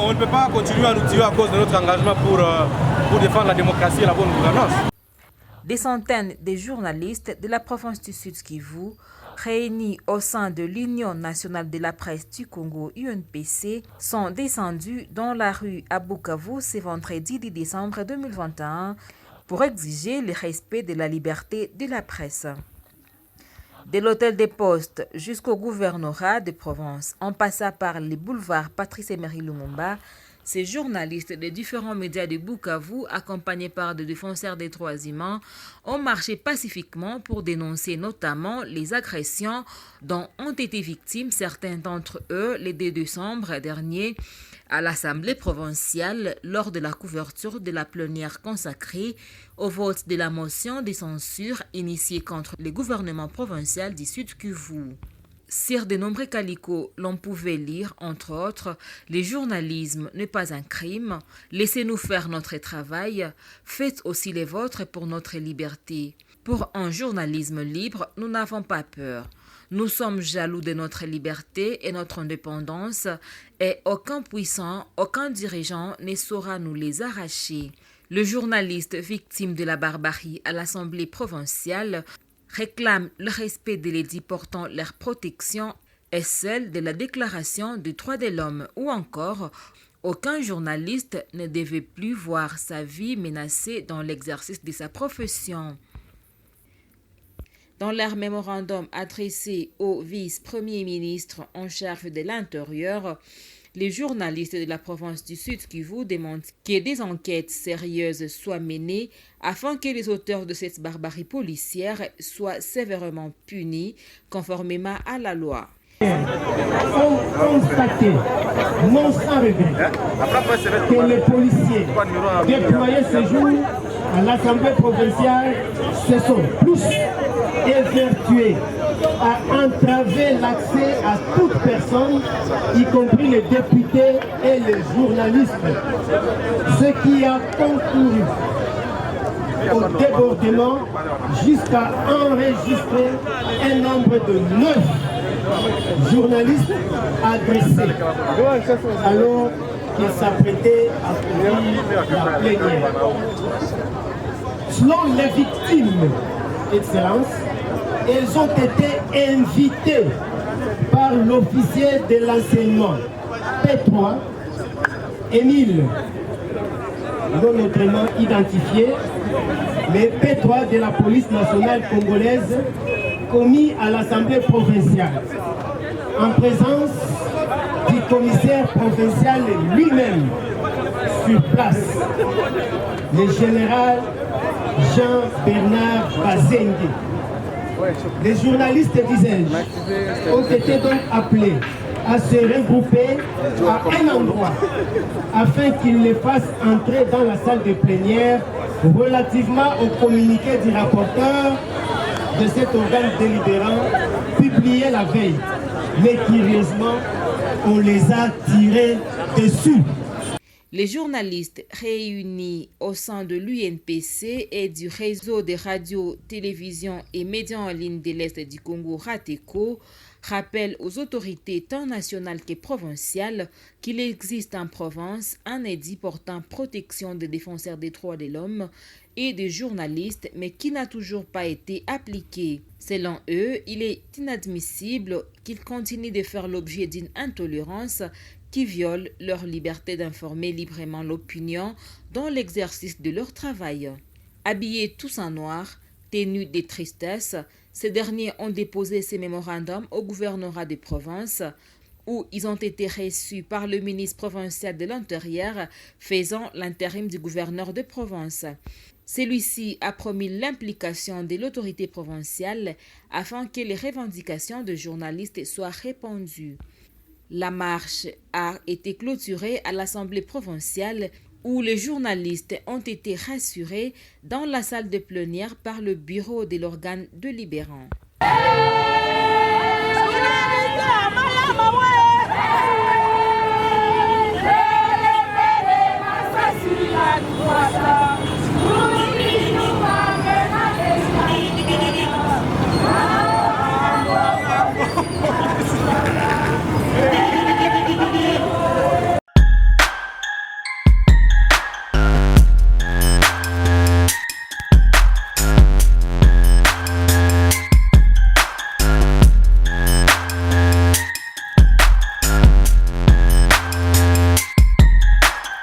on ne peut pas continuer à nous tuer à cause de notre engagement pour défendre la démocratie et la bonne gouvernance. Des centaines de journalistes de la province du Sud Kivu, réunis au sein de l'Union nationale de la presse du Congo, UNPC, sont descendus dans la rue à Bukavu ce vendredi 10 décembre 2021 pour exiger le respect de la liberté de la presse. De l'hôtel des postes jusqu'au gouvernorat de province, en passant par les boulevards Patrice Emery Lumumba, ces journalistes des différents médias de Bukavu, accompagnés par des défenseurs des droits humains, ont marché pacifiquement pour dénoncer notamment les agressions dont ont été victimes certains d'entre eux le 2 décembre dernier à l'Assemblée provinciale lors de la couverture de la plénière consacrée au vote de la motion de censure initiée contre le gouvernement provincial du Sud Kivu. Sur de nombreux calicots, l'on pouvait lire, entre autres, « Le journalisme n'est pas un crime, laissez-nous faire notre travail, faites aussi les vôtres pour notre liberté. Pour un journalisme libre, nous n'avons pas peur. Nous sommes jaloux de notre liberté et notre indépendance et aucun puissant, aucun dirigeant ne saura nous les arracher. » Le journaliste victime de la barbarie à l'Assemblée provinciale réclament le respect de l'édit portant leur protection et celle de la Déclaration des droits de l'homme ou encore aucun journaliste ne devait plus voir sa vie menacée dans l'exercice de sa profession. Dans leur mémorandum adressé au vice-premier ministre en charge de l'Intérieur, les journalistes de la province du Sud Kivu demandent que des enquêtes sérieuses soient menées afin que les auteurs de cette barbarie policière soient sévèrement punis conformément à la loi. Ont constaté, non sans regret, que les policiers déployés ce jour à l'Assemblée provinciale se sont plus évertués à entraver l'accès à toute personne, y compris les députés et les journalistes, ce qui a concouru au débordement jusqu'à enregistrer un nombre de 9 journalistes agressés alors qu'ils s'apprêtaient à couvrir la plénière. Selon les victimes, Excellence, elles ont été invitées par l'officier de l'enseignement P3, Émile, non autrement identifié, mais P3 de la police nationale congolaise, commis à l'Assemblée provinciale, en présence du commissaire provincial lui-même sur place, le général Jean-Bernard Bazengue. Les journalistes, disais-je, ont été donc appelés à se regrouper à un endroit afin qu'ils les fassent entrer dans la salle de plénière relativement au communiqué du rapporteur de cet organe délibérant publié la veille. Mais curieusement, on les a tirés dessus. Les journalistes réunis au sein de l'UNPC et du réseau des radios, télévisions et médias en ligne de l'Est du Congo, RATECO, rappellent aux autorités tant nationales que provinciales qu'il existe en province un édit portant protection des défenseurs des droits de l'homme et des journalistes, mais qui n'a toujours pas été appliqué. Selon eux, il est inadmissible qu'ils continuent de faire l'objet d'une intolérance qui violent leur liberté d'informer librement l'opinion dans l'exercice de leur travail. Habillés tous en noir, tenus de tristesse, ces derniers ont déposé ces mémorandums au gouvernorat de province où ils ont été reçus par le ministre provincial de l'Intérieur faisant l'intérim du gouverneur de province. Celui-ci a promis l'implication de l'autorité provinciale afin que les revendications de journalistes soient répondues. La marche a été clôturée à l'Assemblée provinciale où les journalistes ont été rassurés dans la salle de plénière par le bureau de l'organe délibérant.